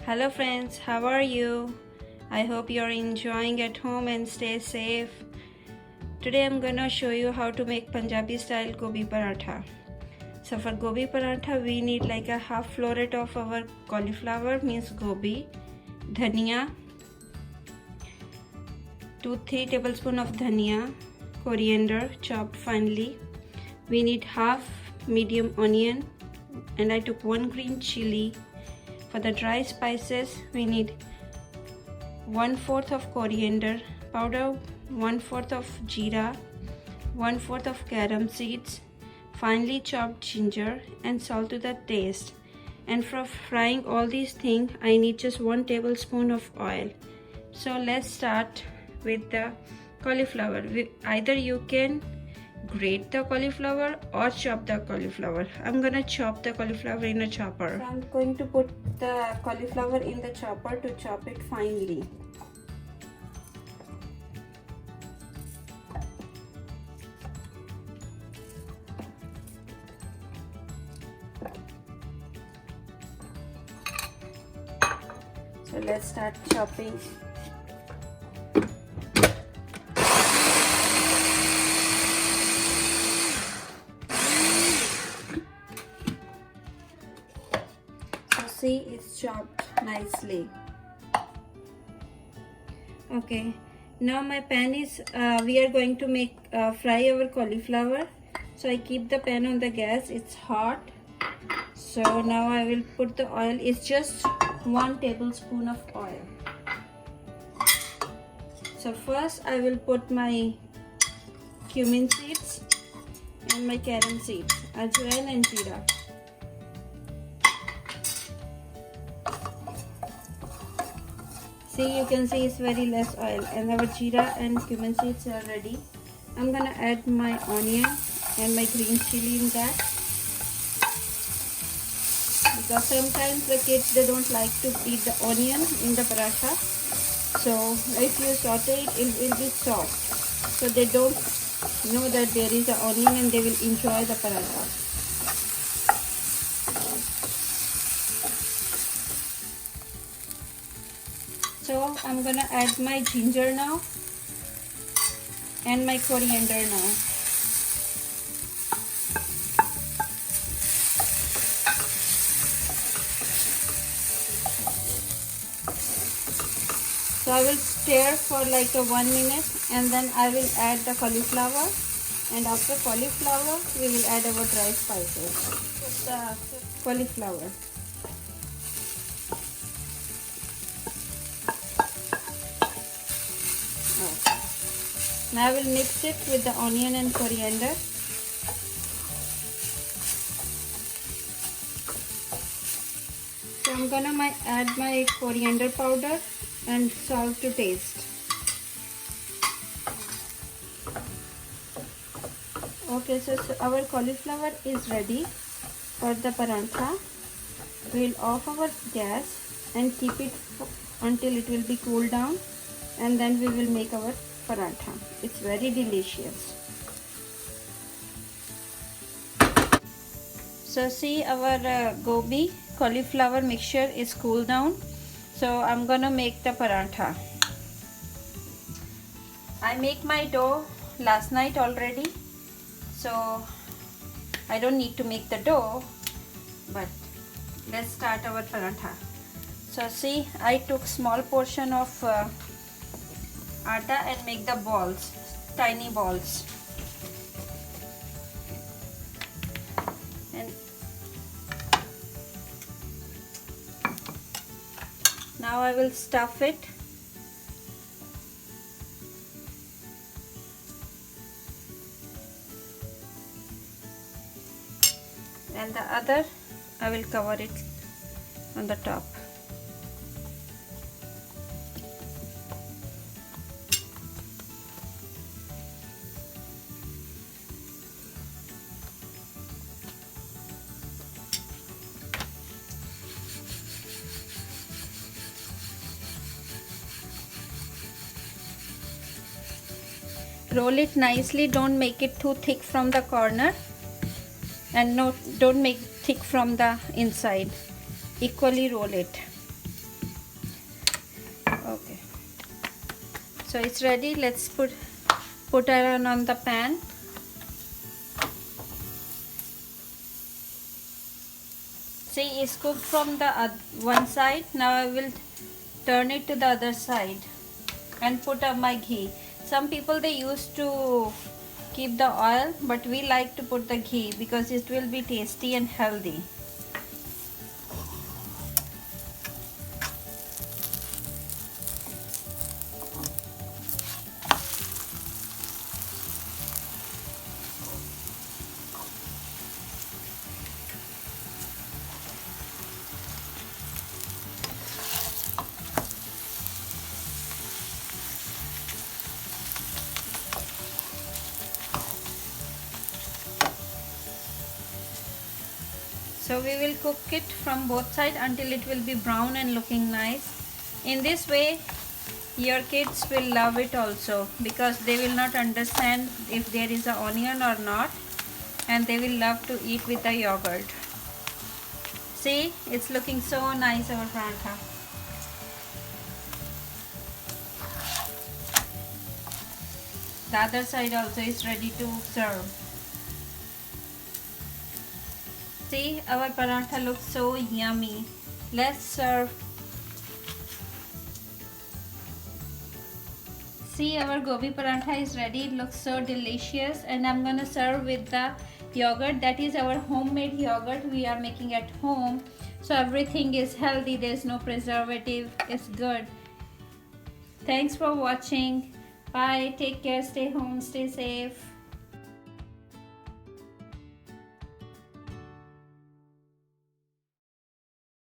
Hello friends, how are you? I hope you're enjoying at home and stay safe. Today I'm gonna show you how to make Punjabi style gobi paratha. So for gobi paratha we need like a half floret of our cauliflower means gobi, dhania, 2-3 tablespoon of dhania, coriander chopped finely. We need half medium onion and I took 1 green chili. For the dry spices, we need 1/4 of coriander powder, 1/4 of jeera, 1/4 of carom seeds, finely chopped ginger, and salt to the taste. And for frying all these things, I need just 1 tablespoon of oil. So let's start with the cauliflower. Either you can grate the cauliflower or chop the cauliflower. I'm gonna chop the cauliflower in a chopper. So I'm going to put the cauliflower in the chopper to chop it finely. So let's start chopping. See, it's chopped nicely. Okay, now my pan is we are going to make fry our cauliflower. So I keep the pan on the gas. It's hot. So now I will put the oil. It's just 1 tablespoon of oil. So first I will put my cumin seeds and my carom seeds, ajwain and jeera. See, you can see it's very less oil and our jeera and cumin seeds are ready. I'm gonna add my onion and my green chili in that, because sometimes the kids, they don't like to eat the onion in the paratha. So if you saute it, it will be soft. So they don't know that there is an onion and they will enjoy the paratha. So I'm gonna add my ginger now and my coriander now. So I will stir for like 1 minute and then I will add the cauliflower, and after cauliflower we will add our dry spices. Put the cauliflower. Okay. Now I will mix it with the onion and coriander. So I'm gonna add my coriander powder and salt to taste. Okay, so our cauliflower is ready for the paratha. We'll off our gas and keep it until it will be cooled down, and then we will make our paratha. It's very delicious. So see, our gobi cauliflower mixture is cooled down. So I'm gonna make the paratha. I make my dough last night already, so I don't need to make the dough, but let's start our paratha. So see, I took small portion of atta and make the balls, tiny balls. And now I will stuff it. And the other, I will cover it on the top. Roll it nicely, don't make it too thick from the corner, and don't make thick from the inside. Equally roll it. So it's ready. Let's put iron on the pan. See, it's cooked from the one side. Now I will turn it to the other side and put up my ghee. Some people, they used to keep the oil, but we like to put the ghee because it will be tasty and healthy. So we will cook it from both sides until it will be brown and looking nice. In this way, your kids will love it also, because they will not understand if there is an onion or not, and they will love to eat with the yogurt. See, it's looking so nice, our paratha. The other side also is ready to serve. See, our paratha looks so yummy. Let's serve. See, our gobi paratha is ready. It looks so delicious, and I'm gonna serve with the yogurt. That is our homemade yogurt we are making at home. So everything is healthy. There's no preservative. It's good. Thanks for watching. Bye. Take care. Stay home. Stay safe.